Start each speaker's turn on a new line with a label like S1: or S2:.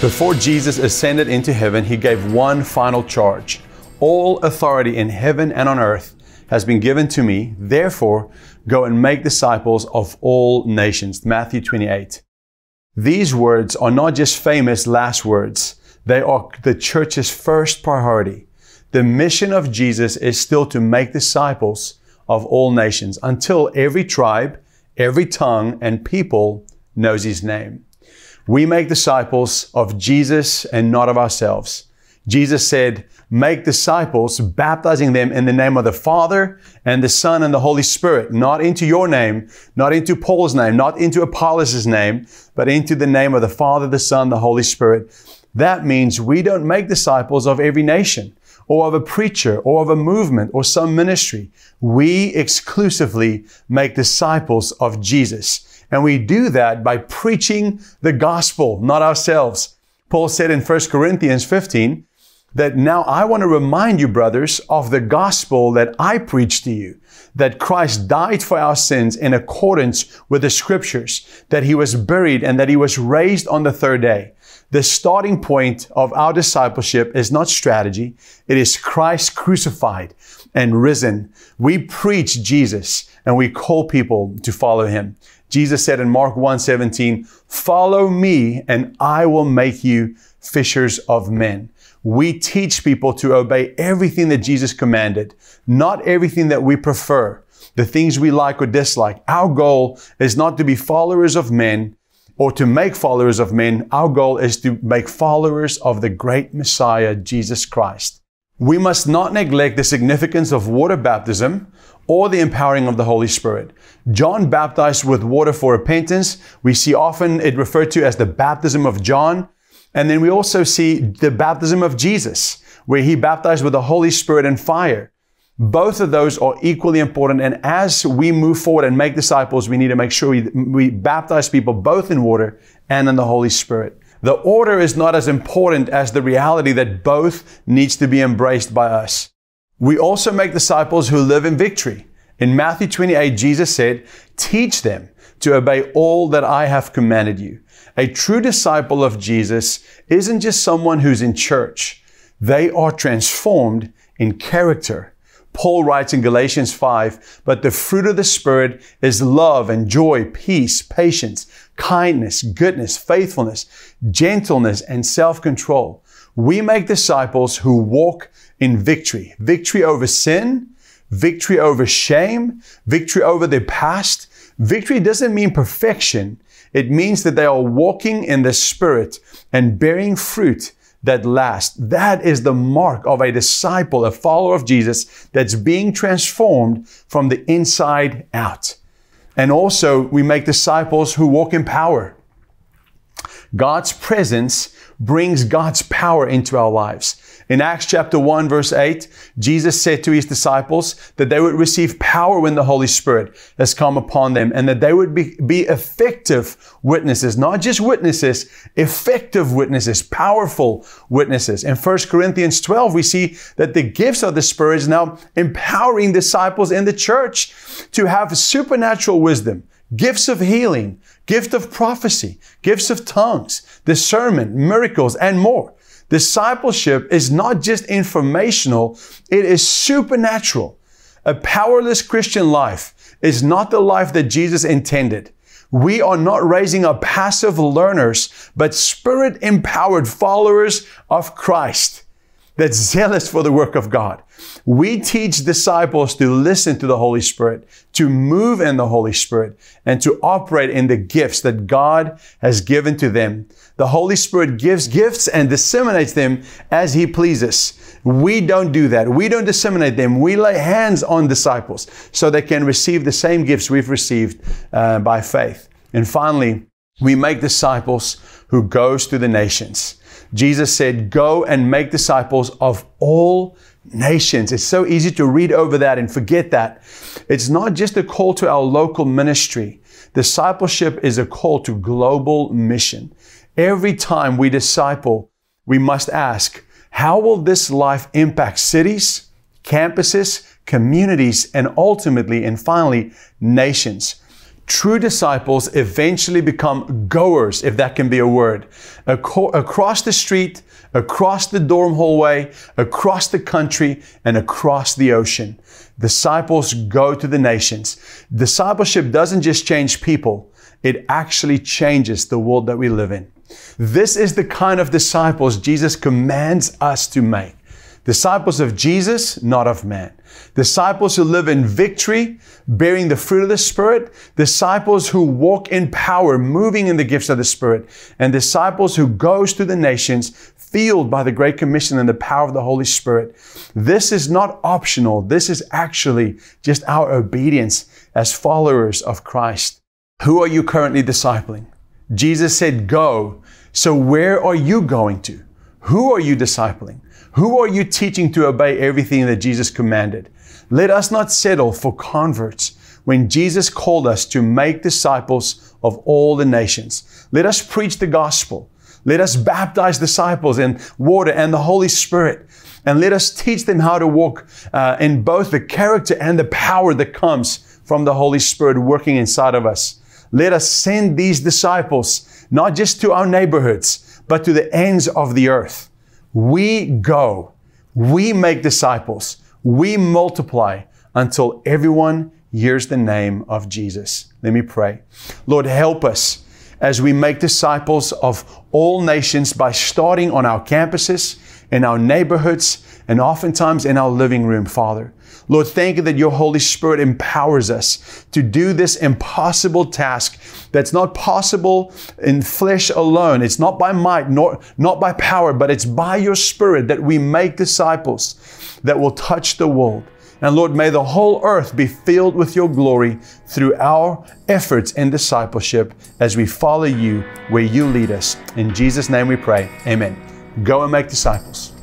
S1: Before Jesus ascended into heaven, He gave one final charge. All authority in heaven and on earth has been given to me. Therefore, go and make disciples of all nations. Matthew 28. These words are not just famous last words. They are the church's first priority. The mission of Jesus is still to make disciples of all nations until every tribe, every tongue, and people knows His name. We make disciples of Jesus and not of ourselves. Jesus said, make disciples, baptizing them in the name of the Father and the Son and the Holy Spirit, not into your name, not into Paul's name, not into Apollos' name, but into the name of the Father, the Son, the Holy Spirit. That means we don't make disciples of every nation or of a preacher or of a movement or some ministry. We exclusively make disciples of Jesus. And we do that by preaching the gospel, not ourselves. Paul said in 1 Corinthians 15 that now I want to remind you, brothers, of the gospel that I preached to you, that Christ died for our sins in accordance with the scriptures, that He was buried and that He was raised on the third day. The starting point of our discipleship is not strategy. It is Christ crucified and risen. We preach Jesus and we call people to follow Him. Jesus said in Mark 1:17, follow me and I will make you fishers of men. We teach people to obey everything that Jesus commanded, not everything that we prefer, the things we like or dislike. Our goal is not to be followers of men or to make followers of men. Our goal is to make followers of the great Messiah, Jesus Christ. We must not neglect the significance of water baptism or the empowering of the Holy Spirit. John baptized with water for repentance. We see often it referred to as the baptism of John. And then we also see the baptism of Jesus, where He baptized with the Holy Spirit and fire. Both of those are equally important. And as we move forward and make disciples, we need to make sure we baptize people both in water and in the Holy Spirit. The order is not as important as the reality that both needs to be embraced by us. We also make disciples who live in victory. In Matthew 28, Jesus said, teach them to obey all that I have commanded you. A true disciple of Jesus isn't just someone who's in church. They are transformed in character. Paul writes in Galatians 5, but the fruit of the Spirit is love and joy, peace, patience, kindness, goodness, faithfulness, gentleness, and self-control. We make disciples who walk in victory. Victory over sin, victory over shame, victory over their past. Victory doesn't mean perfection. It means that they are walking in the Spirit and bearing fruit that lasts. That is the mark of a disciple, a follower of Jesus that's being transformed from the inside out. And also, we make disciples who walk in power. God's presence brings God's power into our lives. In Acts chapter 1, verse 8, Jesus said to His disciples that they would receive power when the Holy Spirit has come upon them, and that they would be effective witnesses, not just witnesses, effective witnesses, powerful witnesses. In 1 Corinthians 12, we see that the gifts of the Spirit is now empowering disciples in the church to have supernatural wisdom, gifts of healing, gift of prophecy, gifts of tongues, discernment, miracles, and more. Discipleship is not just informational, it is supernatural. A powerless Christian life is not the life that Jesus intended. We are not raising up passive learners, but Spirit-empowered followers of Christ that's zealous for the work of God. We teach disciples to listen to the Holy Spirit, to move in the Holy Spirit, and to operate in the gifts that God has given to them. The Holy Spirit gives gifts and disseminates them as He pleases. We don't do that. We don't disseminate them. We lay hands on disciples so they can receive the same gifts we've received by faith. And finally, we make disciples who goes to the nations. Jesus said, go and make disciples of all nations. It's so easy to read over that and forget that. It's not just a call to our local ministry. Discipleship is a call to global mission. Every time we disciple, we must ask, how will this life impact cities, campuses, communities, and ultimately and finally, nations? True disciples eventually become goers, if that can be a word, across the street, across the dorm hallway, across the country, and across the ocean. Disciples go to the nations. Discipleship doesn't just change people, it actually changes the world that we live in. This is the kind of disciples Jesus commands us to make. Disciples of Jesus, not of man. Disciples who live in victory, bearing the fruit of the Spirit. Disciples who walk in power, moving in the gifts of the Spirit. And disciples who goes to the nations, fueled by the Great Commission and the power of the Holy Spirit. This is not optional. This is actually just our obedience as followers of Christ. Who are you currently discipling? Jesus said, go. So where are you going to? Who are you discipling? Who are you teaching to obey everything that Jesus commanded? Let us not settle for converts when Jesus called us to make disciples of all the nations. Let us preach the gospel. Let us baptize disciples in water and the Holy Spirit. And let us teach them how to walk in both the character and the power that comes from the Holy Spirit working inside of us. Let us send these disciples, not just to our neighborhoods, but to the ends of the earth. We go, we make disciples, we multiply until everyone hears the name of Jesus. Let me pray. Lord, help us as we make disciples of all nations by starting on our campuses, in our neighborhoods, and oftentimes in our living room, Father. Lord, thank you that your Holy Spirit empowers us to do this impossible task that's not possible in flesh alone. It's not by might, nor not by power, but it's by your Spirit that we make disciples that will touch the world. And Lord, may the whole earth be filled with your glory through our efforts in discipleship as we follow you where you lead us. In Jesus' name we pray. Amen. Go and make disciples.